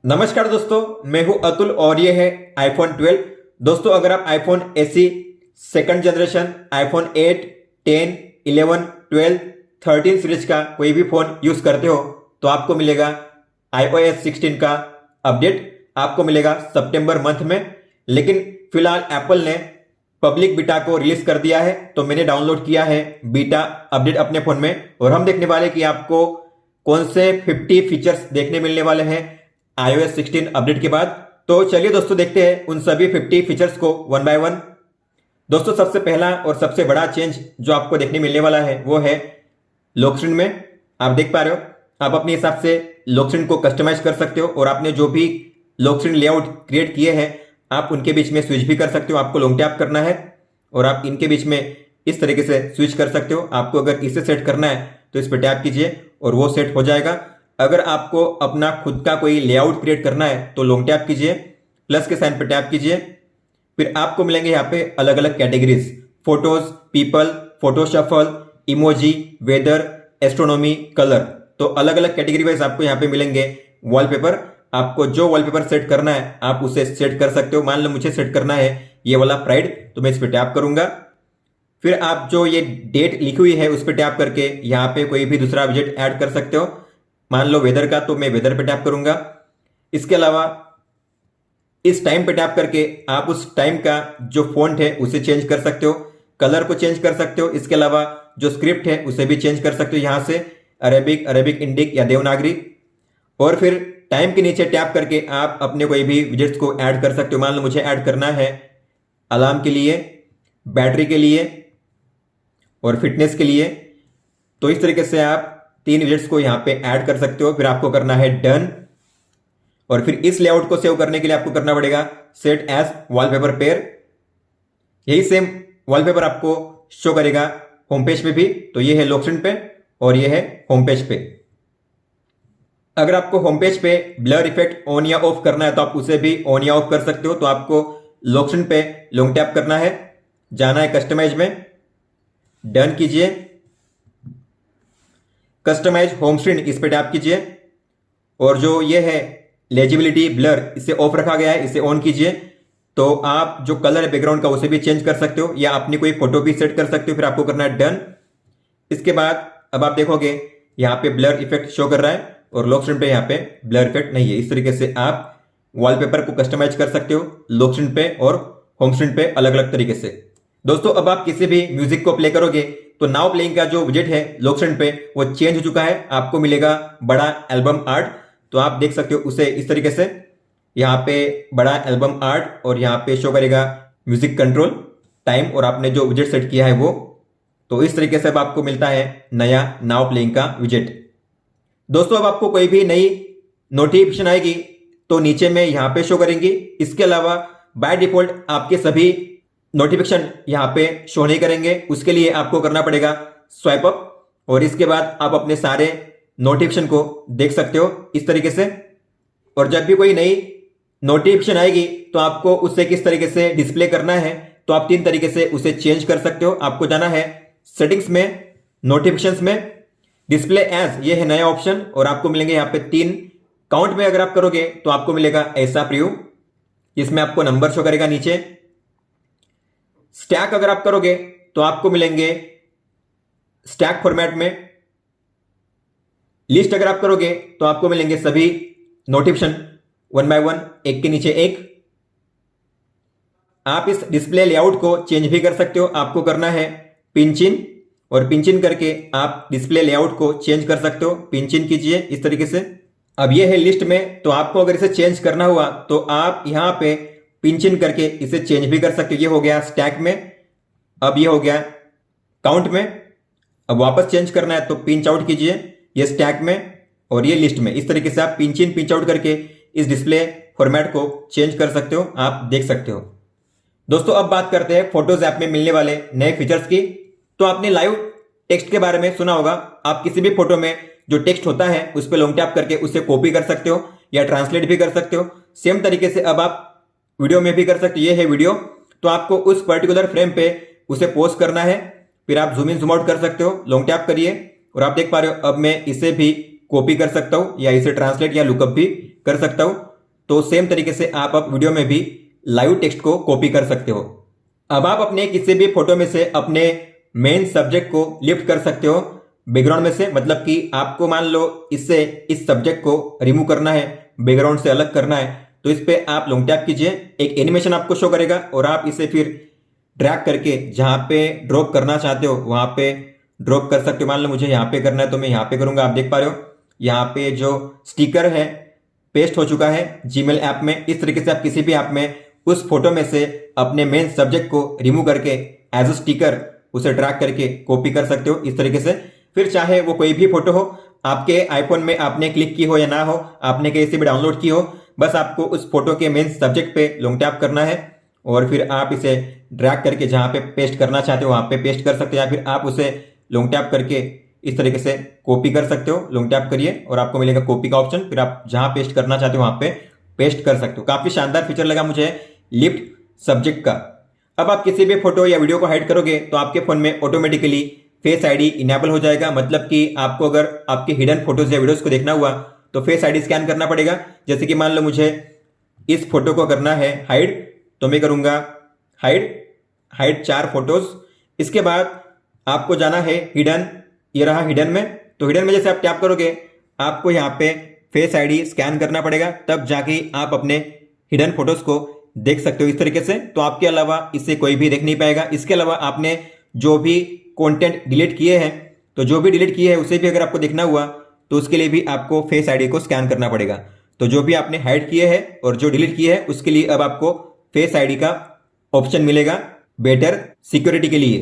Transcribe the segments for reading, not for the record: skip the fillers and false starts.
नमस्कार दोस्तों, मैं हूं अतुल और ये है आईफोन 12। दोस्तों, अगर आप iPhone SE second generation, iPhone 8, 10, 11, 12, 13 series का कोई भी फोन यूज करते हो तो आपको मिलेगा iOS 16 का अपडेट। आपको मिलेगा सितंबर मंथ में। लेकिन फिलहाल एप्पल ने पब्लिक बीटा को रिलीज कर दिया है, तो मैंने डाउनलोड किया है बीटा अपडेट अपने फोन में और हम देखने वाले कि आपको कौन से 50 फीचर्स देखने मिलने वाले हैं iOS 16 अपडेट के बाद। तो चलिए दोस्तों, देखते हैं उन सभी 50 फीचर्स को वन बाय वन। दोस्तों, सबसे पहला और सबसे बड़ा चेंज जो आपको देखने मिलने वाला है वो है लॉक स्क्रीन में। आप देख पा रहे हो, आप अपने हिसाब से लॉक स्क्रीन को कस्टमाइज कर सकते हो और आपने जो भी लॉक स्क्रीन लेआउट क्रिएट किए हैं आप उनके बीच में स्विच भी कर सकते हो। आपको लॉन्ग टैप करना है और आप इनके बीच में इस तरीके से स्विच कर सकते हो। आपको अगर इसे सेट करना है तो इस पर टैप कीजिए और वो सेट हो जाएगा। अगर आपको अपना खुद का कोई लेआउट क्रिएट करना है तो लॉन्ग टैप कीजिए, प्लस के साइन पर टैप कीजिए। फिर आपको मिलेंगे यहाँ पे अलग अलग categories, photos, people, photo shuffle, emoji, weather, astronomy, colour. तो अलग अलग कैटेगरी वाइज आपको यहाँ पे मिलेंगे वॉलपेपर। आपको जो वॉलपेपर सेट करना है आप उसे सेट कर सकते हो। मान लो मुझे सेट करना है ये वाला प्राइड, तो मैं इस पर टैप करूंगा। फिर आप जो ये डेट लिखी हुई है उस पर टैप करके यहाँ पे कोई भी दूसरा विजेट ऐड कर सकते हो। मान लो वेदर का, तो मैं वेदर पे टैप करूंगा। इसके अलावा इस टाइम पे टैप करके आप उस टाइम का जो फॉन्ट है उसे चेंज कर सकते हो, कलर को चेंज कर सकते हो। इसके अलावा जो स्क्रिप्ट है उसे भी चेंज कर सकते हो, यहां से अरेबिक, अरेबिक इंडिक या देवनागरी। और फिर टाइम के नीचे टैप करके आप अपने कोई भी विजेट्स को ऐड कर सकते हो। मान लो मुझे ऐड करना है अलार्म के लिए, बैटरी के लिए और फिटनेस के लिए। तो इस तरीके से आप 3 विजेट्स को यहां पे ऐड कर सकते हो। फिर आपको करना है डन और फिर इस लेआउट को सेव करने के लिए आपको करना पड़ेगा सेट एज वॉलपेपर पेयर। यही सेम वॉलपेपर आपको शो करेगा होम पेज पे भी। तो ये है लॉक स्क्रीन पे और ये है होम पेज पे। अगर आपको होम पेज पे ब्लर इफेक्ट ऑन या ऑफ करना है तो आप उसे भी ऑन या ऑफ कर सकते हो। तो आपको लॉक स्क्रीन पे लॉन्ग टैप करना है, जाना है कस्टमाइज में, डन कीजिए, कस्टमाइज होम स्क्रीन इस पे टैप कीजिए और जो ये है लेजिबिलिटी ब्लर इसे ऑफ रखा गया है, इसे ऑन कीजिए। तो आप जो कलर है बैकग्राउंड का उसे भी चेंज कर सकते हो या अपनी कोई फोटो भी सेट कर सकते हो। फिर आपको करना है डन। इसके बाद अब आप देखोगे यहाँ पे ब्लर इफेक्ट शो कर रहा है और लॉक स्क्रीन पे यहाँ पे ब्लर इफेक्ट नहीं है। इस तरीके से आप वॉलपेपर को कस्टमाइज कर सकते हो लॉक स्क्रीन पे और होम स्क्रीन पे अलग अलग तरीके से। दोस्तों, अब आप किसी भी म्यूजिक को प्ले करोगे तो नाउ प्लेइंग का जो विजेट है लॉक स्क्रीन पे वो चेंज हो चुका है। आपको मिलेगा बड़ा एल्बम आर्ट, तो आप देख सकते हो उसे इस तरीके से। यहाँ पे बड़ा एल्बम आर्ट और यहाँ पे शो करेगा म्यूजिक कंट्रोल, टाइम और आपने जो विजेट सेट किया है वो। तो इस तरीके से अब आपको मिलता है नया नाउ प्लेइंग का विजेट। दोस्तों, अब आपको कोई भी नई नोटिफिकेशन आएगी तो नीचे में यहाँ पे शो करेंगी। इसके अलावा बाय डिफॉल्ट आपके सभी नोटिफिकेशन यहाँ पे शो नहीं करेंगे। उसके लिए आपको करना पड़ेगा स्वाइप अप और इसके बाद आप अपने सारे नोटिफिकेशन को देख सकते हो इस तरीके से। और जब भी कोई नई नोटिफिकेशन आएगी तो आपको उसे किस तरीके से डिस्प्ले करना है, तो आप 3 तरीके से उसे चेंज कर सकते हो। आपको जाना है सेटिंग्स में, नोटिफिकेशंस में, डिस्प्ले एज, ये है नया ऑप्शन और आपको मिलेंगे यहाँ पे 3। काउंट में अगर आप करोगे तो आपको मिलेगा ऐसा प्रीव्यू, इसमें आपको नंबर शो करेगा नीचे। स्टैक अगर आप करोगे तो आपको मिलेंगे स्टैक फॉर्मेट में। लिस्ट अगर आप करोगे तो आपको मिलेंगे सभी नोटिफिकेशन वन बाय वन, एक के नीचे एक। आप इस डिस्प्ले लेआउट को चेंज भी कर सकते हो। आपको करना है पिंच इन और पिंच इन करके आप डिस्प्ले लेआउट को चेंज कर सकते हो। पिंच इन कीजिए इस तरीके से। अब ये है लिस्ट में, तो आपको अगर इसे चेंज करना हुआ तो आप यहां पे पिंच इन करके इसे चेंज भी कर सकते हो। ये हो गया स्टैक में, अब ये हो गया काउंट में। अब वापस चेंज करना है तो पिंच आउट कीजिए, ये स्टैक में और ये लिस्ट में। इस तरीके से आप पिंच इन पिंच आउट करके इस डिस्प्ले फॉर्मेट को चेंज कर सकते हो, आप देख सकते हो। दोस्तों, अब बात करते हैं फोटोज ऐप में मिलने वाले नए फीचर्स की। तो आपने लाइव टेक्स्ट के बारे में सुना होगा। आप किसी भी फोटो में जो टेक्स्ट होता है उस पर लॉन्ग टैप करके उसे कॉपी कर सकते हो या ट्रांसलेट भी कर सकते हो। सेम तरीके से अब आप वीडियो में भी कर सकते हो। ये है वीडियो, तो आपको उस पर्टिकुलर फ्रेम पे उसे पोस्ट करना है। फिर आप जूम इन जूम आउट कर सकते हो, लॉन्ग टैप करिए और आप देख पा रहे हो अब मैं इसे भी कॉपी कर सकता हूं या इसे ट्रांसलेट या लुकअप भी कर सकता हूं। तो सेम तरीके से आप अब वीडियो में भी लाइव टेक्स्ट को कॉपी कर सकते हो। अब आप अपने किसी भी फोटो में से अपने मेन सब्जेक्ट को लिफ्ट कर सकते हो बैकग्राउंड में से, मतलब कि आपको मान लो इससे इस सब्जेक्ट को रिमूव करना है, बैकग्राउंड से अलग करना है, तो इस पे आप लॉन्ग टैप कीजिए, एक एनिमेशन आपको शो करेगा और आप इसे फिर ड्रैग करके जहां पे ड्रॉप करना चाहते हो वहां पे ड्रॉप कर सकते हो। मान लो मुझे यहाँ पे करना है तो मैं यहाँ पे करूंगा। आप देख पा रहे हो यहाँ पे जो स्टिकर है पेस्ट हो चुका है जीमेल ऐप में। इस तरीके से आप किसी भी ऐप में उस फोटो में से अपने मेन सब्जेक्ट को रिमूव करके एज अ स्टिकर उसे ड्रैग करके कॉपी कर सकते हो इस तरीके से। फिर चाहे वो कोई भी फोटो हो, आपके आईफोन में आपने क्लिक की हो या ना हो, आपने कहीं से भी डाउनलोड की हो, बस आपको उस फोटो के मेन सब्जेक्ट पे लॉन्ग टैप करना है और फिर आप इसे ड्रैग करके जहां पे पेस्ट करना चाहते हो वहां पे पेस्ट कर सकते हो, या फिर आप उसे लॉन्ग टैप करके इस तरीके से कॉपी कर सकते हो। लॉन्ग टैप करिए और आपको मिलेगा कॉपी का ऑप्शन, फिर आप जहां पेस्ट करना चाहते हो वहां पे पेस्ट कर सकते हो। काफी शानदार फीचर लगा मुझे लिफ्ट सब्जेक्ट का। अब आप किसी भी फोटो या वीडियो को हाइड करोगे तो आपके फोन में ऑटोमेटिकली फेस आईडी इनेबल हो जाएगा, मतलब कि आपको अगर आपके हिडन फोटोज या वीडियोस को देखना हुआ तो फेस आईडी स्कैन करना पड़ेगा। जैसे कि मान लो मुझे इस फोटो को करना है हाइड, तो मैं करूंगा हाइड 4 फोटोज। इसके बाद आपको जाना है हिडन, ये रहा हिडन में। तो हिडन में जैसे आप टैप करोगे आपको यहाँ पे फेस आईडी स्कैन करना पड़ेगा, तब जाके आप अपने हिडन फोटोज को देख सकते हो इस तरीके से। तो आपके अलावा इसे कोई भी देख नहीं पाएगा। इसके अलावा आपने जो भी कंटेंट डिलीट किए हैं, तो जो भी डिलीट किए हैं उसे भी अगर आपको देखना हुआ तो उसके लिए भी आपको फेस आईडी को स्कैन करना पड़ेगा। तो जो भी आपने हाइड किए हैं और जो डिलीट किए हैं उसके लिए अब आपको फेस आईडी का ऑप्शन मिलेगा बेटर सिक्योरिटी के लिए।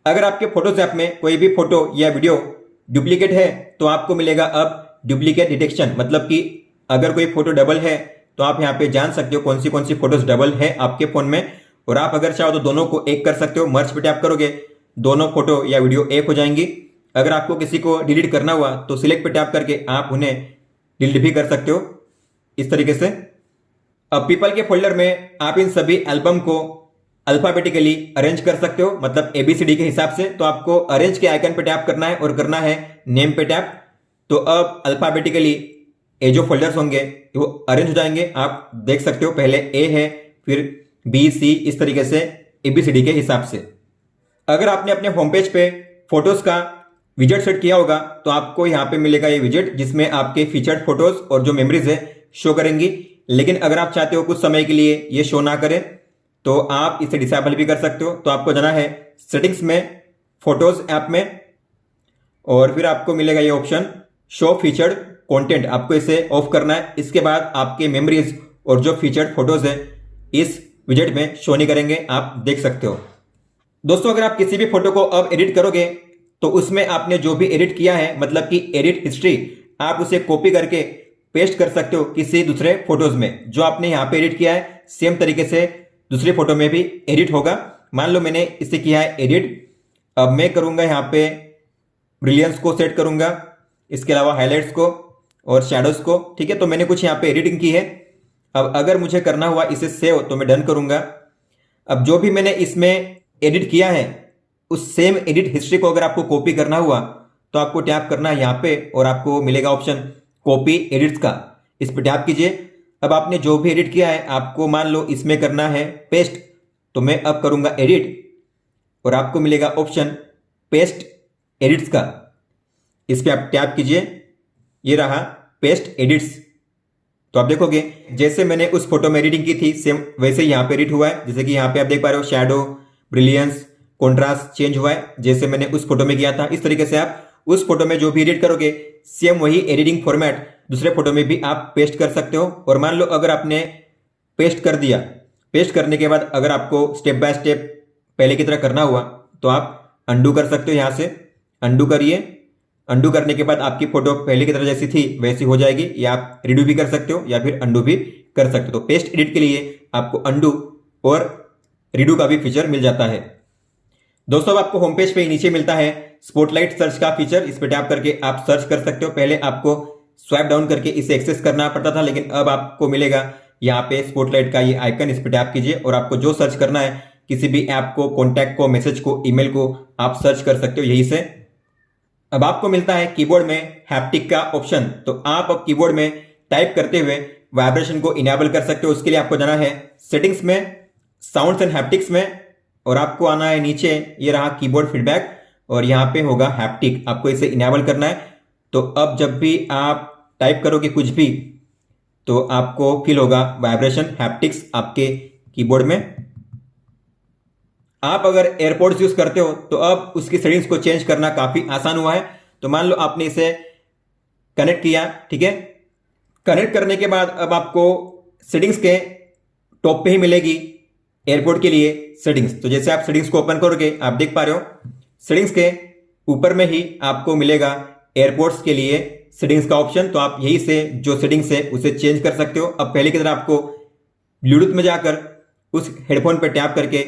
अगर आपके फोटोज ऐप में कोई भी फोटो या वीडियो डुप्लीकेट है तो आपको मिलेगा अब डुप्लीकेट डिटेक्शन, मतलब कि अगर कोई फोटो डबल है तो आप यहाँ पे जान सकते हो कौन सी फोटोज डबल है आपके फोन में। और आप अगर चाहो तो दोनों को एक कर सकते हो। मर्ज पे टैप करोगे दोनों फोटो या वीडियो एक हो जाएंगी। अगर आपको किसी को डिलीट करना हुआ तो सिलेक्ट पे टैप करके आप उन्हें डिलीट भी कर सकते हो इस तरीके से। अब पीपल के फोल्डर में आप इन सभी एल्बम को अल्फाबेटिकली अरेंज कर सकते हो, मतलब ABCD के हिसाब से। तो आपको अरेंज के आइकन पे टैप करना है और करना है नेम पे टैप। तो अब अल्फाबेटिकली ये जो फोल्डर्स होंगे वो अरेंज हो जाएंगे। आप देख सकते हो पहले A है, फिर B C, इस तरीके से ABCD के हिसाब से। अगर आपने अपने होम पेज पे फोटोज का विजेट सेट किया होगा तो आपको यहाँ पे मिलेगा ये विजेट, जिसमें आपके फीचर्ड फोटोज और जो मेमोरीज है शो करेंगी। लेकिन अगर आप चाहते हो कुछ समय के लिए ये शो ना करे तो आप इसे डिसेबल भी कर सकते हो। तो आपको जाना है सेटिंग्स में, फोटोज ऐप में, और फिर आपको मिलेगा ये ऑप्शन शो फीचर्ड कंटेंट, आपको इसे ऑफ करना है। इसके बाद आपके मेमोरीज और जो फीचर्ड फोटोज है इस विजेट में शो नहीं करेंगे, आप देख सकते हो। दोस्तों अगर आप किसी भी फोटो को अब एडिट करोगे तो उसमें आपने जो भी एडिट किया है, मतलब कि एडिट हिस्ट्री, आप उसे कॉपी करके पेस्ट कर सकते हो किसी दूसरे फोटोज में। जो आपने यहाँ पे एडिट किया है सेम तरीके से दूसरी फोटो में भी एडिट होगा। मान लो मैंने इसे किया है एडिट, अब मैं करूंगा यहाँ पे ब्रिलियंस को सेट करूंगा, इसके अलावा हाईलाइट्स को और शैडोज को। ठीक है, तो मैंने कुछ यहाँ पे एडिटिंग की है। अब अगर मुझे करना हुआ इसे सेव तो मैं डन करूंगा। अब जो भी मैंने इसमें एडिट किया है उस सेम एडिट हिस्ट्री को अगर आपको कॉपी करना हुआ तो आपको टैप करना है यहाँ पे और आपको मिलेगा ऑप्शन कॉपी एडिट्स का, इस पर टैप कीजिए। अब आपने जो भी एडिट किया है आपको मान लो इसमें करना है पेस्ट, तो मैं अब करूंगा एडिट और आपको मिलेगा ऑप्शन पेस्ट एडिट्स का, इस पर आप टैप कीजिए। ये रहा पेस्ट एडिट्स। तो आप देखोगे जैसे मैंने उस फोटो में एडिटिंग की थी सेम वैसे यहाँ पे एडिट हुआ है। जैसे कि यहाँ पे आप देख पा रहे हो शैडो, ब्रिलियंस, कॉन्ट्रास्ट चेंज हुआ है जैसे मैंने उस फोटो में किया था। इस तरीके से आप उस फोटो में जो भी एडिट करोगे सेम वही एडिटिंग फॉर्मेट दूसरे फोटो में भी आप पेस्ट कर सकते हो। और मान लो अगर आपने पेस्ट कर दिया, पेस्ट करने के बाद अगर आपको स्टेप बाय स्टेप पहले की तरह करना हुआ तो आप अंडू कर सकते हो। यहाँ से अंडू करिए, अंडू करने के बाद आपकी फोटो पहले की तरह जैसी थी वैसी हो जाएगी, या आप रिड्यू भी कर सकते हो या फिर अंडू भी कर सकते हो। तो पेस्ट एडिट के लिए आपको अंडू और रिड्यू का भी फीचर मिल जाता है। दोस्तों आपको होम पेज पे नीचे मिलता है स्पॉटलाइट सर्च का फीचर, इस पे टैप करके आप सर्च कर सकते हो। पहले आपको स्वाइप डाउन करके इसे एक्सेस करना पड़ता था, लेकिन अब आपको मिलेगा यहाँ पे स्पॉटलाइट का ये आइकन, इस पे टैप कीजिए और आपको जो सर्च करना है किसी भी ऐप को, कॉन्टैक्ट को, मैसेज को, ईमेल को आप सर्च कर सकते हो यहीं से। अब आपको मिलता है कीबोर्ड में हैप्टिक का ऑप्शन, तो आप अब कीबोर्ड में टाइप करते हुए वाइब्रेशन को इनेबल कर सकते हो। उसके लिए आपको जाना है सेटिंग्स में, साउंड्स एंड हैप्टिक्स में, और आपको आना है नीचे, ये रहा कीबोर्ड फीडबैक, और यहाँ पे होगा हैप्टिक, आपको इसे इनेबल करना है। तो अब जब भी आप टाइप करोगे कुछ भी तो आपको फील होगा वाइब्रेशन, हैप्टिक्स आपके कीबोर्ड में। आप अगर एयरपोर्ट्स यूज करते हो तो अब उसकी सेटिंग्स को चेंज करना काफी आसान हुआ है। तो मान लो आपने इसे कनेक्ट किया, ठीक है। कनेक्ट करने के बाद अब आपको सेटिंग्स के टॉप पे ही मिलेगी एयरपोर्ट के लिए सेटिंग्स। तो जैसे आप सेटिंग्स को ओपन करोगे, आप देख पा रहे हो सेटिंग्स के ऊपर में ही आपको मिलेगा एयरपोर्ट्स के लिए सेटिंग्स का ऑप्शन। तो आप यही से जो सेटिंग्स है उसे चेंज कर सकते हो। अब पहले की तरह आपको ब्लूटूथ में जाकर उस हेडफोन पर टैप करके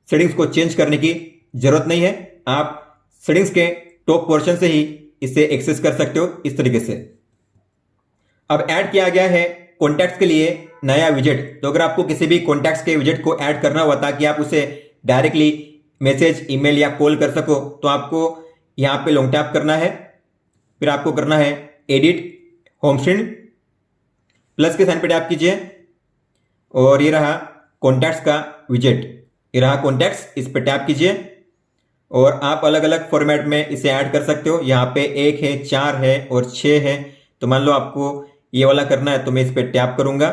सेटिंग्स को चेंज करने की जरूरत नहीं है। आप सेटिंग्स के टॉप पोर्शन से ही इसे एक्सेस कर सकते हो इस तरीके से। अब ऐड किया गया है कॉन्टैक्ट्स के लिए नया विजेट। तो अगर आपको किसी भी कॉन्टैक्ट्स के विजेट को ऐड करना हुआ ताकि आप उसे डायरेक्टली मैसेज, ईमेल या कॉल कर सको, तो आपको यहां पे लॉन्ग टैप करना है, फिर आपको करना है एडिट होम स्क्रीन, प्लस के साइन पे टैप कीजिए और ये रहा कॉन्टैक्ट्स का विजेट, ये रहा कॉन्टैक्ट्स, इस पे टैप कीजिए और आप अलग अलग फॉर्मेट में इसे ऐड कर सकते हो। यहाँ पे 1 है, 4 है और 6 है। तो मान लो आपको ये वाला करना है तो मैं इस पे टैप करूंगा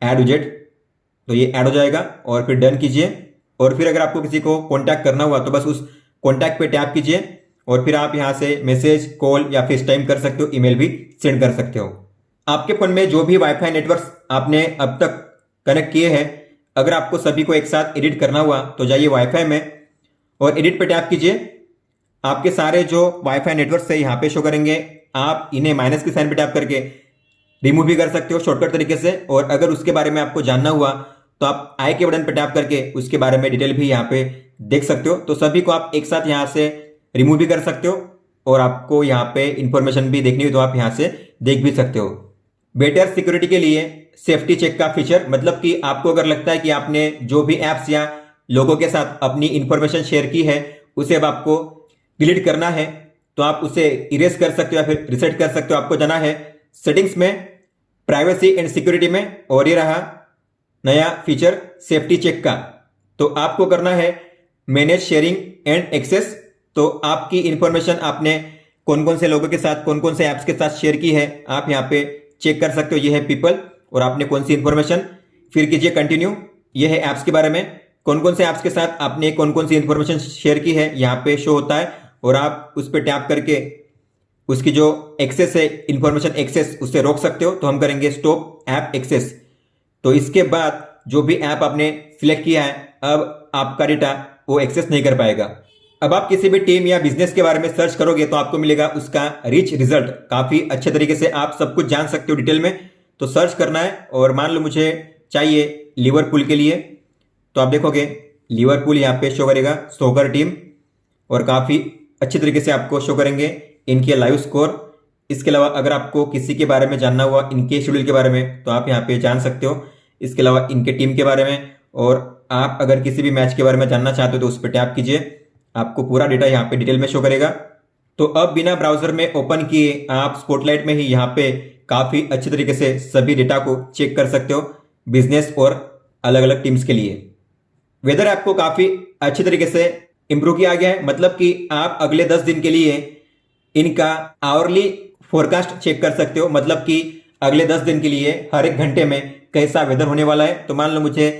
ऐड विजेट, तो ये ऐड हो जाएगा और फिर डन कीजिए। और फिर अगर आपको किसी को कॉन्टैक्ट करना हुआ तो बस उस कॉन्टैक्ट पे टैप कीजिए और फिर आप यहाँ से मैसेज, कॉल या फेस टाइम कर सकते हो, ईमेल भी सेंड कर सकते हो। आपके फोन में जो भी वाईफाई नेटवर्क आपने अब तक कनेक्ट किए हैं, अगर आपको सभी को एक साथ एडिट करना हुआ तो जाइए वाईफाई में और एडिट पे टैप कीजिए। आपके सारे जो वाईफाई नेटवर्क है यहाँ पे शो करेंगे। आप इन्हें माइनस के साइन पे टैप करके रिमूव भी कर सकते हो शॉर्टकट तरीके से। और अगर उसके बारे में आपको जानना हुआ तो आप आई के बटन पे टैप करके उसके बारे में डिटेल भी यहाँ पे देख सकते हो। तो सभी को आप एक साथ यहाँ से रिमूव भी कर सकते हो और आपको यहाँ पे इंफॉर्मेशन भी देखनी हो तो आप यहाँ से देख भी सकते हो। बेटर सिक्योरिटी के लिए सेफ्टी चेक का फीचर, मतलब कि आपको अगर लगता है कि आपने जो भी एप्स या लोगों के साथ अपनी इंफॉर्मेशन शेयर की है उसे अब आपको डिलीट करना है तो आप उसे इरेज कर सकते हो या फिर रिसेट कर सकते हो। आपको जाना है सेटिंग्स में, प्राइवेसी एंड सिक्योरिटी में, और ये रहा नया फीचर सेफ्टी चेक का। तो आपको करना है मैनेज शेयरिंग एंड एक्सेस। तो आपकी इंफॉर्मेशन आपने कौन कौन से लोगों के साथ, कौन कौन से ऐप्स के साथ शेयर की है, आप यहाँ पे चेक कर सकते हो। ये है पीपल और आपने कौन सी इंफॉर्मेशन, फिर कीजिए कंटिन्यू। ये है ऐप्स के बारे में, कौन कौन से ऐप्स के साथ आपने कौन कौन सी इंफॉर्मेशन शेयर की है यहाँ पे शो होता है और आप उस पर टैप करके उसकी जो एक्सेस है, इंफॉर्मेशन एक्सेस, उससे रोक सकते हो। तो हम करेंगे स्टॉप ऐप एक्सेस। तो इसके बाद जो भी ऐप आपने सिलेक्ट किया है अब आपका डेटा वो एक्सेस नहीं कर पाएगा। अब आप किसी भी टीम या बिजनेस के बारे में सर्च करोगे तो आपको मिलेगा उसका रिच रिजल्ट। काफी अच्छे तरीके से आप सब कुछ जान सकते हो डिटेल में। तो सर्च करना है और मान लो मुझे चाहिए लिवरपूल के लिए, तो आप देखोगे लिवरपूल यहाँ पे शो करेगा सॉकर टीम और काफी अच्छे तरीके से आपको शो करेंगे इनके लाइव स्कोर। इसके अलावा अगर आपको किसी के बारे में जानना हुआ, इनके शेड्यूल के बारे में, तो आप यहाँ पे जान सकते हो। इसके अलावा इनके टीम के बारे में, और आप अगर किसी भी मैच के बारे में जानना चाहते हो तो उस पर टैप कीजिए, आपको पूरा डेटा यहाँ पे डिटेल में शो करेगा। तो अब बिना ब्राउजर में ओपन किए आप स्पॉटलाइट में ही यहाँ पे काफी अच्छे तरीके से सभी डेटा को चेक कर सकते हो बिजनेस और अलग अलग टीम्स के लिए। वेदर ऐप को काफी अच्छे तरीके से इंप्रूव किया गया है, मतलब कि आप अगले 10 दिन के लिए इनका आवरली फोरकास्ट चेक कर सकते हो। मतलब कि अगले 10 दिन के लिए हर एक घंटे में कैसा वेदर होने वाला है। तो मान लो मुझे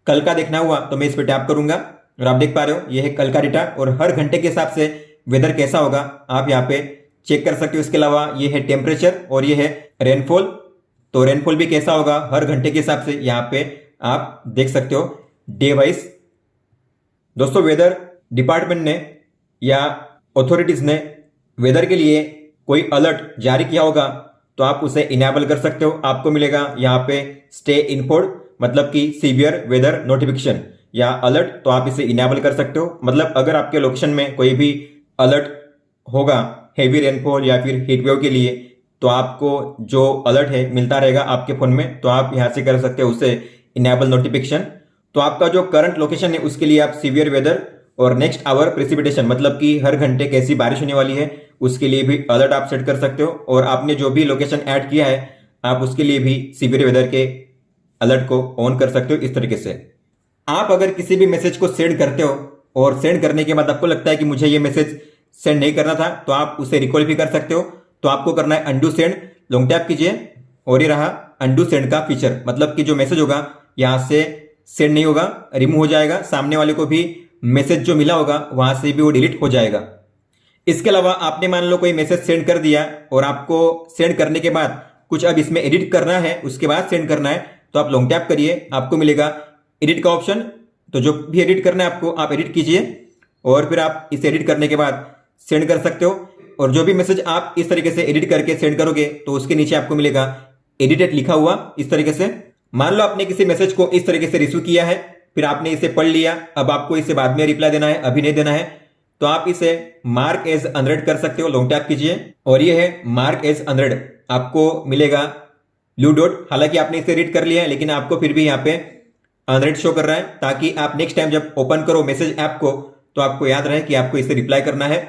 कल का देखना हुआ तो मैं इस पर टैप करूंगा और आप देख पा रहे हो ये है कल का डेटा और हर घंटे के हिसाब से वेदर कैसा होगा आप यहाँ पे चेक कर सकते हो। इसके अलावा ये है टेम्परेचर और ये है रेनफॉल। तो रेनफॉल भी कैसा होगा हर घंटे के हिसाब से यहाँ पे आप देख सकते हो डे वाइज। दोस्तों, वेदर डिपार्टमेंट ने या अथॉरिटीज ने वेदर के लिए कोई अलर्ट जारी किया होगा तो आप उसे इनेबल कर सकते हो। आपको मिलेगा यहाँ पे स्टे इन्फोर्ड, मतलब कि सीवियर वेदर नोटिफिकेशन या अलर्ट, तो आप इसे इनेबल कर सकते हो। मतलब अगर आपके लोकेशन में कोई भी अलर्ट होगा हेवी रेनफॉल या फिर हीट वेव के लिए तो आपको जो अलर्ट है मिलता रहेगा आपके फोन में। तो आप यहाँ से कर सकते हो उसे इनेबल नोटिफिकेशन। तो आपका जो करंट लोकेशन है उसके लिए आप सीवियर वेदर और नेक्स्ट आवर प्रेसिपिटेशन, मतलब कि हर घंटे कैसी बारिश होने वाली है, उसके लिए भी अलर्ट आप सेट कर सकते हो। और आपने जो भी लोकेशन ऐड किया है आप उसके लिए भी सीवियर वेदर के अलर्ट को ऑन कर सकते हो। इस तरीके से आप अगर किसी भी मैसेज को सेंड करते हो और सेंड करने के बाद आपको लगता है कि मुझे ये मैसेज सेंड नहीं करना था, तो आप उसे रिकॉल भी कर सकते हो। तो आपको करना है अंडू सेंड, लॉन्ग टैप कीजिए और ये रहा अंडू सेंड का फीचर, मतलब कि जो मैसेज होगा यहां से सेंड नहीं होगा, रिमूव हो जाएगा, सामने वाले को भी मैसेज जो मिला होगा वहां से भी वो डिलीट हो जाएगा। इसके अलावा आपने मान लो कोई मैसेज सेंड कर दिया और आपको सेंड करने के बाद कुछ अब इसमें एडिट करना है, उसके बाद सेंड करना है, तो आप लॉन्ग टैप करिए, आपको मिलेगा एडिट का ऑप्शन। तो जो भी एडिट करना है आपको, आप एडिट कीजिए और फिर आप इसे एडिट करने के बाद सेंड कर सकते हो। और जो भी मैसेज आप इस तरीके से एडिट करके सेंड करोगे तो उसके नीचे आपको मिलेगा एडिटेड लिखा हुआ इस तरीके से। मान लो आपने किसी मैसेज को इस तरीके से रिसीव किया है, फिर आपने इसे पढ़ लिया, अब आपको इसे बाद में रिप्लाई देना है, अभी नहीं देना है, तो आप इसे मार्क एज अनरेड कर सकते हो, लॉन्ग टैप कीजिए और ये है मार्क एज अनरेड, आपको मिलेगा ब्लू डॉट। हालांकि आपने इसे रीड कर लिया है लेकिन आपको फिर भी यहाँ पे अनरेड शो कर रहा है, ताकि आप नेक्स्ट टाइम जब ओपन करो मैसेज ऐप को तो आपको याद रहे कि आपको इसे रिप्लाई करना है।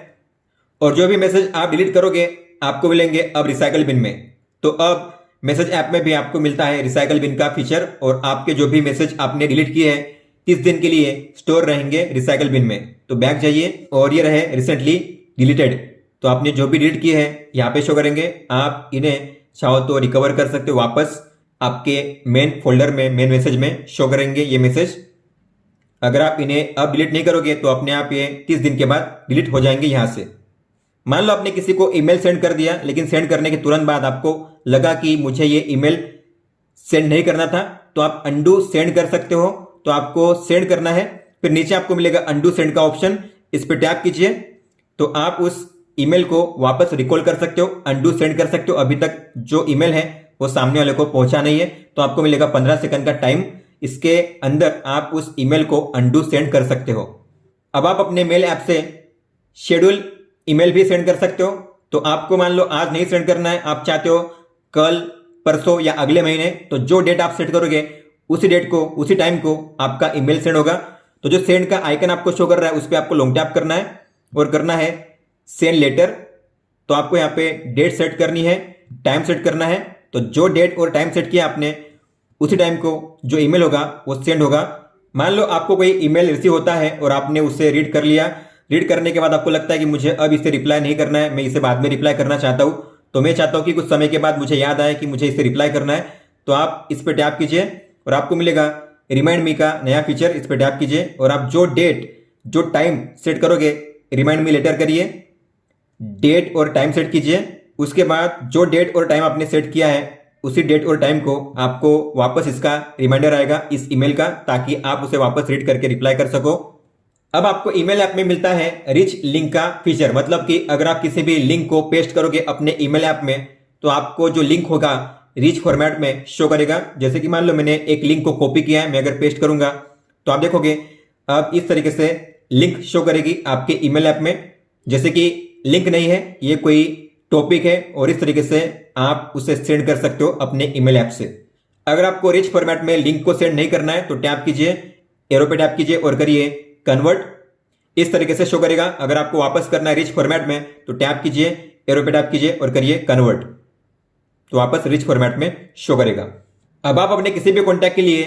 और जो भी मैसेज आप डिलीट करोगे आपको मिलेंगे अब रिसाइकल बिन में। तो अब मैसेज ऐप में भी आपको मिलता है रिसाइकल बिन का फीचर और आपके जो भी मैसेज आपने डिलीट किए हैं 30 दिन के लिए स्टोर रहेंगे रिसाइकल बिन में। तो बैक जाइए और ये रहे रिसेंटली डिलीटेड, तो आपने जो भी डिलीट किए हैं यहाँ पे शो करेंगे। आप इन्हें चाहो तो रिकवर कर सकते हो, वापस आपके मेन फोल्डर में, मेन मैसेज में शो करेंगे ये मैसेज। अगर आप इन्हें अब डिलीट नहीं करोगे तो अपने आप ये 30 दिन के बाद डिलीट हो जाएंगे यहां से। मान लो आपने किसी को ईमेल सेंड कर दिया, लेकिन सेंड करने के तुरंत बाद आपको लगा कि मुझे ये ईमेल सेंड नहीं करना था, तो आप अंडू सेंड कर सकते हो। तो आपको सेंड करना है, फिर नीचे आपको मिलेगा अंडू सेंड का ऑप्शन, इस पर टैप कीजिए तो आप उस ईमेल को वापस रिकॉल कर सकते हो, अंडू सेंड कर सकते हो। अभी तक जो ईमेल है वो सामने वाले को पहुंचा नहीं है, तो आपको मिलेगा 15 सेकंड का टाइम, इसके अंदर आप उस ईमेल को अंडू सेंड कर सकते हो। अब आप अपने मेल ऐप से शेड्यूल ईमेल भी सेंड कर सकते हो। तो आपको मान लो आज नहीं सेंड करना है, आप चाहते हो कल, परसों या अगले महीने, तो जो डेट आप सेट करोगे उसी डेट को, उसी टाइम को आपका ईमेल सेंड होगा। तो जो सेंड का आइकन आपको शो कर रहा है उस पर आपको लॉन्ग टैप करना है और करना है सेंड लेटर। तो आपको यहाँ पे डेट सेट करनी है, टाइम सेट करना है। तो जो डेट और टाइम सेट किया आपने उसी टाइम को जो ईमेल होगा वो सेंड होगा। मान लो आपको कोई ईमेल रिसीव होता है और आपने उसे रीड कर लिया, रीड करने के बाद आपको लगता है कि मुझे अब इसे रिप्लाई नहीं करना है, मैं इसे बाद में रिप्लाई करना चाहता हूं। तो मैं चाहता हूं कि कुछ समय के बाद मुझे याद आए कि मुझे इसे रिप्लाई करना है, तो आप इस पर टैप कीजिए और आपको मिलेगा रिमाइंड मी का नया फीचर, इस पर टैप कीजिए और आप जो डेट, जो टाइम सेट करोगे, रिमाइंड मी लेटर करिए, डेट और टाइम सेट कीजिए। उसके बाद जो डेट और टाइम आपने सेट किया है उसी डेट और टाइम को आपको वापस इसका रिमाइंडर आएगा इस ईमेल का, ताकि आप उसे वापस रीड करके रिप्लाई कर सको। अब आपको ईमेल ऐप में मिलता है रिच लिंक का फीचर, मतलब कि अगर आप किसी भी लिंक को पेस्ट करोगे अपने ईमेल ऐप में तो आपको जो लिंक होगा रिच फॉर्मेट में शो करेगा। जैसे कि मान लो मैंने एक लिंक को कॉपी किया है, मैं अगर पेस्ट करूंगा तो आप देखोगे अब इस तरीके से लिंक शो करेगी आपके ईमेल ऐप में। जैसे कि लिंक नहीं है, ये कोई टॉपिक है और इस तरीके से आप उसे सेंड कर सकते हो अपने ईमेल ऐप से। अगर आपको रिच फॉर्मेट में लिंक को सेंड नहीं करना है तो टैप कीजिए, एरो पे टैप कीजिए और करिए कन्वर्ट, इस तरीके से शो करेगा। अगर आपको वापस करना है रिच फॉर्मेट में तो टैप कीजिए, एरो पे टैप कीजिए और करिए कन्वर्ट, तो वापस रिच फॉर्मेट में शो करेगा। अब आप अपने किसी भी कॉन्टैक्ट के लिए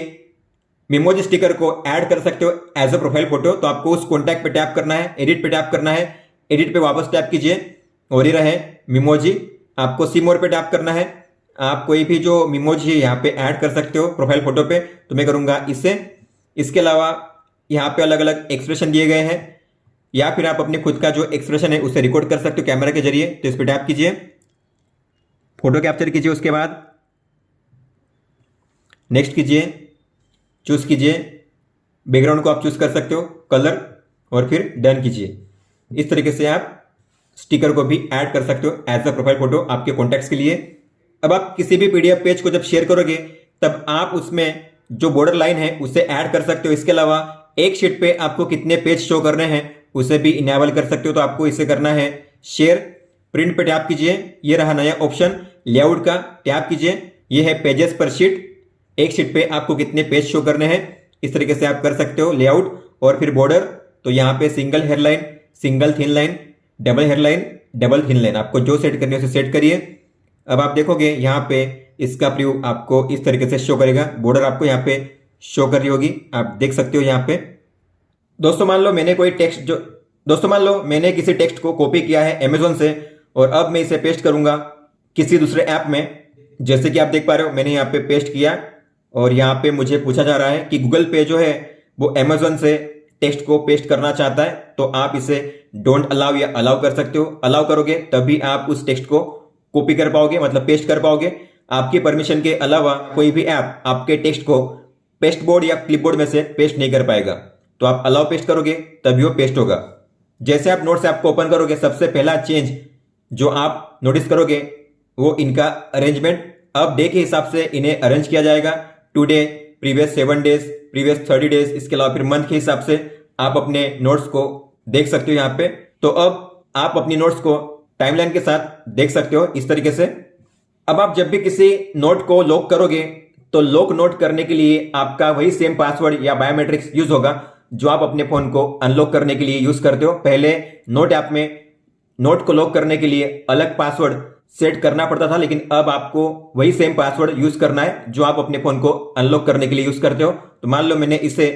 मेमोजी स्टिकर को ऐड कर सकते हो एज अ प्रोफाइल फोटो। तो आपको उस कॉन्टैक्ट पे टैप करना है, एडिट पे टैप करना है, एडिट पे वापस टैप कीजिए और ये रहे मेमोजी। आपको सी मोर पे टैप करना है, आप कोई भी जो मेमोजी है यहाँ पे ऐड कर सकते हो प्रोफाइल फोटो पे, तो मैं करूंगा इससे। इसके अलावा यहाँ पे अलग अलग एक्सप्रेशन दिए गए हैं, या फिर आप अपने खुद का जो एक्सप्रेशन है उसे रिकॉर्ड कर सकते हो कैमरा के जरिए। तो इस पर टैप कीजिए, फोटो कैप्चर कीजिए, उसके बाद नेक्स्ट कीजिए, चूज कीजिए, बैकग्राउंड को आप चूज कर सकते हो, कलर, और फिर डन कीजिए। इस तरीके से आप स्टिकर को भी ऐड कर सकते हो एज अ प्रोफाइल फोटो आपके कॉन्टैक्ट्स के लिए। अब आप किसी भी पीडीएफ पेज को जब शेयर करोगे तब आप उसमें जो बॉर्डर लाइन है उसे ऐड कर सकते हो। इसके अलावा एक शीट पे आपको कितने पेज शो करने हैं उसे भी इनेबल कर सकते हो। तो आपको इसे करना है शेयर, प्रिंट पे टैप कीजिए, ये रहा नया ऑप्शन लेआउट का, टैप कीजिए, ये है पेजेस पर शीट, एक शीट पे आपको कितने पेज शो करने हैं, इस तरीके से आप कर सकते हो लेआउट। और फिर बॉर्डर, तो यहाँ पे single hairline, single thin line, double hairline, double thin line, आपको जो सेट करनी है उसे सेट करिए। अब आप देखोगे यहाँ पे इसका प्रीव्यू आपको इस तरीके से शो करेगा। बॉर्डर आपको यहाँ पे शो कर रही होगी, आप देख सकते हो यहाँ पे। दोस्तों मान लो मैंने किसी टेक्स्ट को कॉपी किया है अमेजोन से और अब मैं इसे पेस्ट करूंगा किसी दूसरे ऐप में। जैसे कि आप देख पा रहे हो मैंने यहाँ पे पेस्ट किया और यहाँ पे मुझे पूछा जा रहा है कि गूगल पे जो है वो अमेजोन से टेक्स्ट को पेस्ट करना चाहता है, तो आप इसे डोंट अलाउ या अलाउ कर सकते हो। अलाउ करोगे तभी आप उस टेक्स्ट को कॉपी कर पाओगे, मतलब पेस्ट कर पाओगे। आपकी परमिशन के अलावा कोई भी ऐप आपके टेक्स्ट को पेस्ट बोर्ड या क्लिपबोर्ड में से पेस्ट नहीं कर पाएगा। तो आप अलाउ पेस्ट करोगे तभी वो पेस्ट होगा। जैसे आप नोट्स ऐप को ओपन करोगे, सबसे पहला चेंज जो आप नोटिस करोगे वो इनका अरेंजमेंट। अब डे के हिसाब से इन्हें अरेंज किया जाएगा, today, previous 7 days, previous 30 days, इसके अलावा फिर मंथ के हिसाब से आप अपने नोट्स को देख सकते हो यहाँ पे। तो अब आप अपनी नोट्स को टाइमलाइन के साथ देख सकते हो इस तरीके से। अब आप जब भी किसी नोट को लॉक करोगे तो लॉक नोट करने के लिए आपका वही सेम पासवर्ड या बायोमेट्रिक्स यूज होगा जो आप अपने फोन को अनलॉक करने के लिए यूज करते हो। पहले नोट ऐप में नोट को लॉक करने के लिए अलग पासवर्ड सेट करना पड़ता था, लेकिन अब आपको वही सेम पासवर्ड यूज करना है जो आप अपने फोन को अनलॉक करने के लिए यूज करते हो। तो मान लो मैंने इसे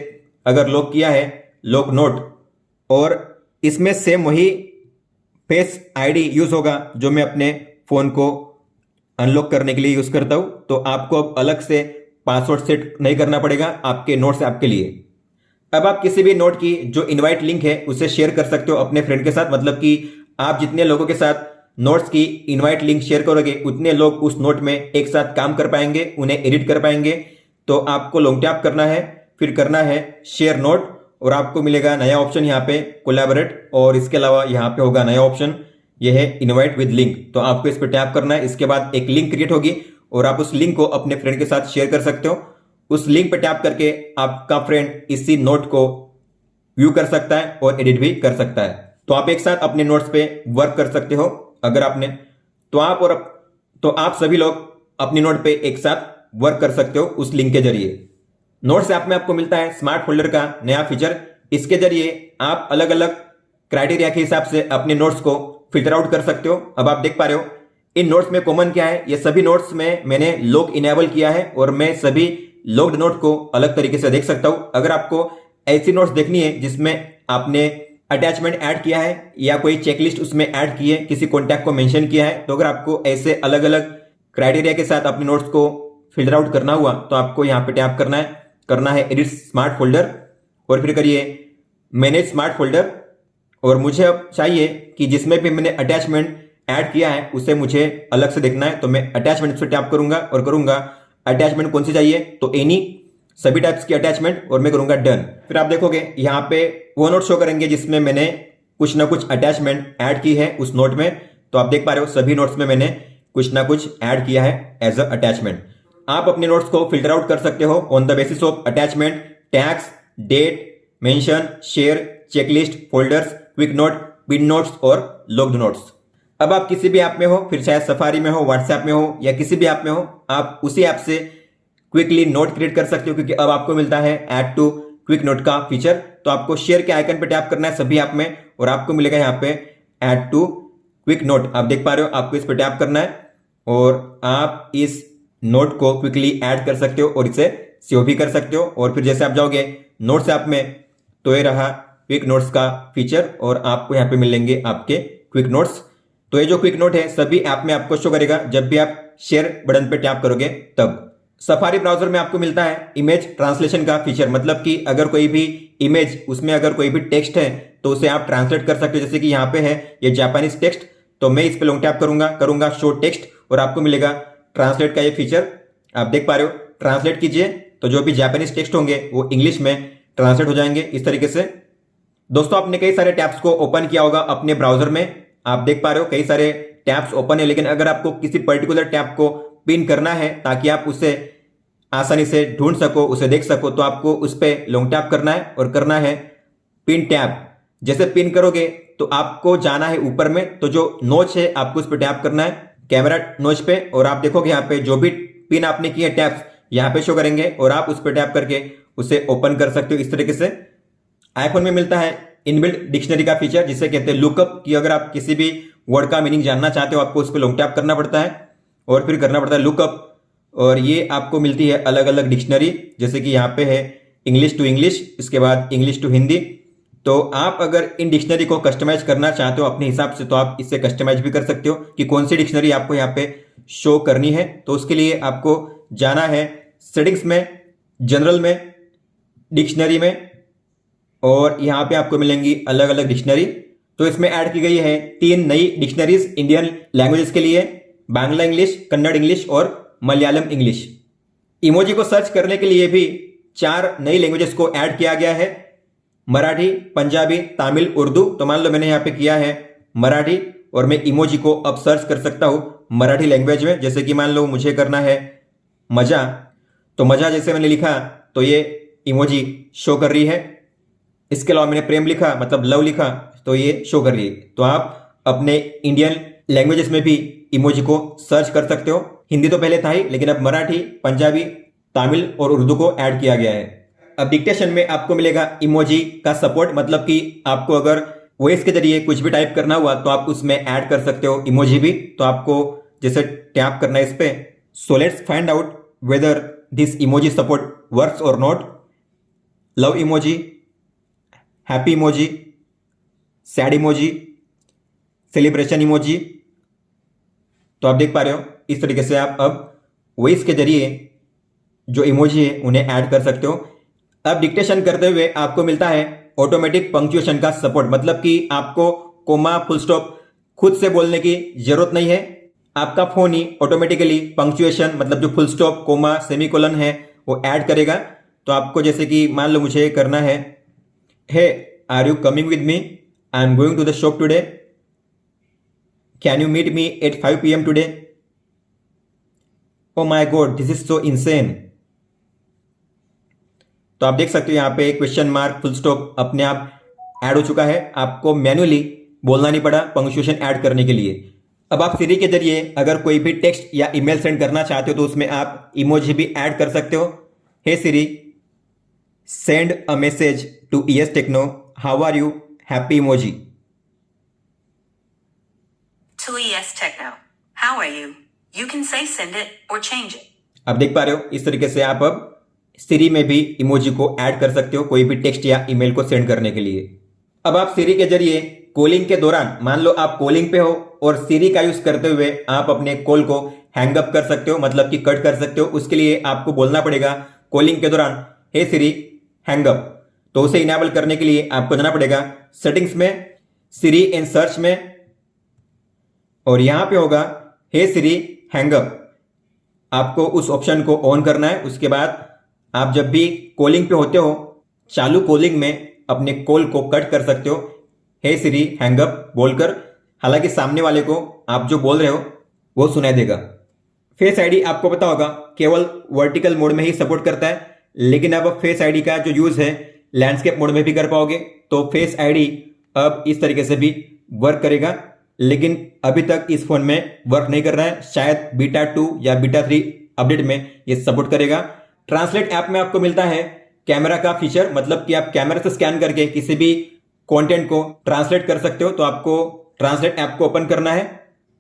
अगर लॉक किया है, लॉक नोट, और इसमें सेम वही फेस आईडी यूज होगा जो मैं अपने फोन को अनलॉक करने के लिए यूज करता हूं। तो आपको अब अलग से पासवर्ड सेट नहीं करना पड़ेगा आपके नोट्स ऐप के लिए। अब आप किसी भी नोट की जो इनवाइट लिंक है उसे शेयर कर सकते हो अपने फ्रेंड के साथ, मतलब कि आप जितने लोगों के साथ नोट्स की इनवाइट लिंक शेयर करोगे उतने लोग उस नोट में एक साथ काम कर पाएंगे, उन्हें एडिट कर पाएंगे। तो आपको लॉन्ग टैप करना है, फिर करना है शेयर नोट, और आपको मिलेगा नया ऑप्शन यहाँ पे कोलैबोरेट, और इसके अलावा यहाँ पे होगा नया ऑप्शन, यह है इनवाइट विद लिंक। तो आपको इस पर टैप करना है। इसके बाद एक लिंक क्रिएट होगी और आप उस लिंक को अपने फ्रेंड के साथ शेयर कर सकते हो। उस लिंक पर टैप करके आपका फ्रेंड इसी नोट को व्यू कर सकता है और एडिट भी कर सकता है। तो आप एक साथ अपने नोट्स पे वर्क कर सकते हो। अगर आपने तो आप सभी लोग अपनी नोट पे एक साथ वर्क कर सकते हो उस लिंक के जरिए। नोट्स ऐप में आपको मिलता है स्मार्ट फोल्डर का नया फीचर। इसके जरिए आप अलग अलग क्राइटेरिया के हिसाब से अपने नोट्स को फिल्टर आउट कर सकते हो। अब आप देख पा रहे हो इन नोट्स में कॉमन क्या है, ये सभी नोट्स में मैंने लॉक इनेबल किया है और मैं सभी लॉक्ड नोट को अलग तरीके से देख सकता हूं। अगर आपको ऐसी नोट्स देखनी है जिसमें आपने अटैचमेंट ऐड किया है या कोई चेकलिस्ट उसमें ऐड की है, किसी कॉन्टैक्ट को मेंशन किया है, तो अगर आपको ऐसे अलग अलग क्राइटेरिया के साथ अपने नोट्स को फिल्टर आउट करना हुआ तो आपको यहाँ पे टैप करना है एडिट स्मार्ट फोल्डर, और फिर करिए मैनेज स्मार्ट फोल्डर। और मुझे अब चाहिए कि जिसमें भी मैंने अटैचमेंट ऐड किया है उसे मुझे अलग से देखना है, तो मैं अटैचमेंट से टैप करूंगा और करूंगा अटैचमेंट कौन सी चाहिए, तो एनी, सभी टाइप्स की अटैचमेंट, और मैं करूंगा डन। फिर आप देखोगे यहाँ पे वो नोट शो करेंगे जिसमें मैंने कुछ ना कुछ अटैचमेंट ऐड की है उस नोट में। तो आप देख पा रहे हो सभी नोट्स में मैंने कुछ ना कुछ ऐड किया है एज अ अटैचमेंट। आप अपने नोट्स को फिल्टर आउट कर सकते हो on the basis of attachment, tags, date, mention, share, checklist, folders, quick note, pin notes और लॉक्ड नोट्स। अब आप किसी भी ऐप में हो, फिर चाहे सफारी में हो, व्हाट्सएप में हो या किसी भी ऐप में हो, आप उसी ऐप से क्विकली नोट क्रिएट कर सकते हो, क्योंकि अब आपको मिलता है ऐड टू क्विक नोट का फीचर। तो आपको शेयर के आइकन पे टैप करना है सभी ऐप में और आपको मिलेगा यहाँ पे ऐड टू क्विक नोट। आप देख पा रहे हो, आपको इस पे टैप करना है और आप इस नोट को क्विकली ऐड कर सकते हो और इसे सेव भी कर सकते हो। और फिर जैसे आप जाओगे नोट्स ऐप में तो ये रहा क्विक नोट्स का फीचर और आपको यहाँ पे मिलेंगे आपके क्विक नोट्स। तो ये जो क्विक नोट है सभी ऐप में आपको शो करेगा जब भी आप शेयर बटन पे टैप करोगे तब। सफारी ब्राउजर में आपको मिलता है इमेज ट्रांसलेशन का फीचर, मतलब कि अगर कोई भी इमेज, उसमें अगर कोई भी टेक्स्ट है तो उसे आप ट्रांसलेट कर सकते हो। जैसे कि यहाँ पे है ये जापानीज टेक्स्ट, तो मैं इस पे लॉन्ग टैप करूंगा शो टेक्स्ट और आपको मिलेगा ट्रांसलेट का ये फीचर। आप देख पा रहे हो, ट्रांसलेट कीजिए तो जो भी जापानीज टेक्स्ट होंगे वो इंग्लिश में ट्रांसलेट हो जाएंगे इस तरीके से। दोस्तों आपने कई सारे टैब्स को ओपन किया होगा अपने ब्राउजर में, आप देख पा रहे हो कई सारे टैब्स ओपन है, लेकिन अगर आपको किसी पर्टिकुलर टैब को पिन करना है ताकि आप उसे आसानी से ढूंढ सको, उसे देख सको, तो आपको उस पर लॉन्ग टैप करना है और करना है पिन टैब। जैसे पिन करोगे तो आपको जाना है ऊपर में, तो जो नोच है आपको उस पर टैप करना है कैमरा नोच पे, और आप देखोगे यहाँ पे जो भी पिन आपने किए टैब्स यहाँ पे शो करेंगे और आप उस पर टैप करके उसे ओपन कर सकते हो इस तरीके से। आईफोन में मिलता है इनबिल्ट डिक्शनरी का फीचर जिसे कहते हैं लुकअप, कि अगर आप किसी भी वर्ड का मीनिंग जानना चाहते हो आपको उस पर लॉन्ग टैप करना पड़ता है और फिर करना पड़ता है लुकअप। और ये आपको मिलती है अलग अलग डिक्शनरी, जैसे कि यहाँ पे है इंग्लिश टू इंग्लिश, इसके बाद इंग्लिश टू हिंदी। तो आप अगर इन डिक्शनरी को कस्टमाइज करना चाहते हो अपने हिसाब से तो आप इससे कस्टमाइज भी कर सकते हो कि कौन सी डिक्शनरी आपको यहाँ पे शो करनी है। तो उसके लिए आपको जाना है सेटिंग्स में, जनरल में, डिक्शनरी में, और यहाँ पे आपको मिलेंगी अलग अलग डिक्शनरी। तो इसमें ऐड की गई है 3 नई डिक्शनरीज इंडियन लैंग्वेजेस के लिए, बांग्ला इंग्लिश, कन्नड़ इंग्लिश और मलयालम इंग्लिश। इमोजी को सर्च करने के लिए भी 4 नई लैंग्वेजेस को ऐड किया गया है, मराठी, पंजाबी, तमिल, उर्दू। तो मान लो मैंने यहाँ पे किया है मराठी और मैं इमोजी को अब सर्च कर सकता हूँ मराठी लैंग्वेज में। जैसे कि मान लो मुझे करना है मजा, तो मजा जैसे मैंने लिखा तो ये इमोजी शो कर रही है। इसके अलावा मैंने प्रेम लिखा, मतलब लव लिखा, तो ये शो कर रही है। तो आप अपने इंडियन लैंग्वेजेस में भी इमोजी को सर्च कर सकते हो। हिंदी तो पहले था ही, लेकिन अब मराठी, पंजाबी, तमिल और उर्दू को ऐड किया गया है। अब डिक्टेशन में आपको मिलेगा इमोजी का सपोर्ट, मतलब कि आपको अगर वॉइस के जरिए कुछ भी टाइप करना हुआ तो आप उसमें ऐड कर सकते हो इमोजी भी। तो आपको जैसे टैप करना है इस पे, so let's find out whether this emoji support works और not. Love emoji, happy emoji, sad emoji, celebration emoji. तो आप देख पा रहे हो इस तरीके से आप अब वॉइस के जरिए जो इमोजी है उन्हें ऐड कर सकते हो। अब डिक्टेशन करते हुए आपको मिलता है ऑटोमेटिक पंक्चुएशन का सपोर्ट, मतलब कि आपको कोमा, फुल स्टॉप खुद से बोलने की जरूरत नहीं है। आपका फोन ही ऑटोमेटिकली पंक्चुएशन, मतलब जो फुल स्टॉप, कोमा, सेमीकोलन है वो ऐड करेगा। तो आपको जैसे कि मान लो मुझे करना है, hey are you coming with me, I am going to the shop today, can you meet me at 5 PM today, oh my god this is so insane. तो आप देख सकते हो यहाँ पे क्वेश्चन मार्क, फुल स्टॉप अपने आप add हो चुका है। आपको मैन्युअली बोलना नहीं पड़ा पंक्चुएशन ऐड करने के लिए। अब आप सिरी के जरिए अगर कोई भी टेक्स्ट या ईमेल सेंड करना चाहते हो तो उसमें आप इमोजी भी ऐड कर सकते हो। Hey Siri, send a message to ES Techno, how are you, happy emoji. To ES Techno, how are you? You can say send it or change it. आप देख पा रहे हो इस तरीके से आप अब सिरी में भी इमोजी को ऐड कर सकते हो कोई भी टेक्स्ट या ईमेल को सेंड करने के लिए। अब आप सिरी के जरिए कॉलिंग के दौरान, मान लो आप कॉलिंग पे हो और सिरी का यूज करते हुए आप अपने कॉल को हैंग अप कर सकते हो, मतलब कि कट कर सकते हो। उसके लिए आपको बोलना पड़ेगा कॉलिंग के दौरान, हे सिरी हैंग अप। तो उसे इनेबल करने के लिए आपको जाना पड़ेगा सेटिंग्स में, सिरी एंड सर्च में, और यहां पे होगा हे सिरी हैंग अप। आपको उस ऑप्शन को ऑन करना है। उसके बाद आप जब भी कॉलिंग पे होते हो, चालू कॉलिंग में अपने कॉल को कट कर सकते हो हे सिरी हैंग अप बोलकर। हालांकि सामने वाले को आप जो बोल रहे हो वो सुनाई देगा। फेस आईडी आपको पता होगा केवल वर्टिकल मोड में ही सपोर्ट करता है, लेकिन अब फेस आईडी का जो यूज है लैंडस्केप मोड में भी कर पाओगे। तो फेस आईडी अब इस तरीके से भी वर्क करेगा, लेकिन अभी तक इस फोन में वर्क नहीं कर रहा है। शायद बीटा 2 या बीटा 3 अपडेट में ये सपोर्ट करेगा। ट्रांसलेट ऐप में आपको मिलता है कैमरा का फीचर, मतलब कि आप कैमरा से स्कैन करके किसी भी कंटेंट को ट्रांसलेट कर सकते हो। तो आपको ट्रांसलेट ऐप को ओपन करना है,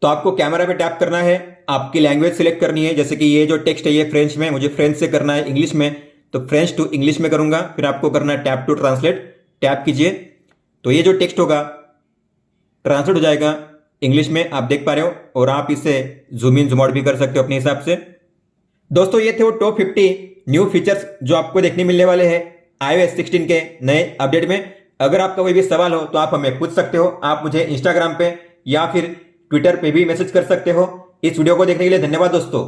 तो आपको कैमरा पे टैप करना है, आपकी लैंग्वेज सिलेक्ट करनी है। जैसे कि ये जो टेक्स्ट है ये फ्रेंच में, मुझे फ्रेंच से करना है इंग्लिश में, तो फ्रेंच टू इंग्लिश में करूंगा। फिर आपको करना है टैप टू ट्रांसलेट, टैप कीजिए तो ये जो टेक्स्ट होगा ट्रांसलेट हो जाएगा इंग्लिश में, आप देख पा रहे हो। और आप इसे जूम इन जूम आउट भी कर सकते हो अपने हिसाब से। दोस्तों ये थे वो टॉप 50 न्यू फीचर्स जो आपको देखने मिलने वाले हैं iOS 16 के नए अपडेट में। अगर आपका कोई भी सवाल हो तो आप हमें पूछ सकते हो। आप मुझे इंस्टाग्राम पे या फिर ट्विटर पे भी मैसेज कर सकते हो। इस वीडियो को देखने के लिए धन्यवाद दोस्तों।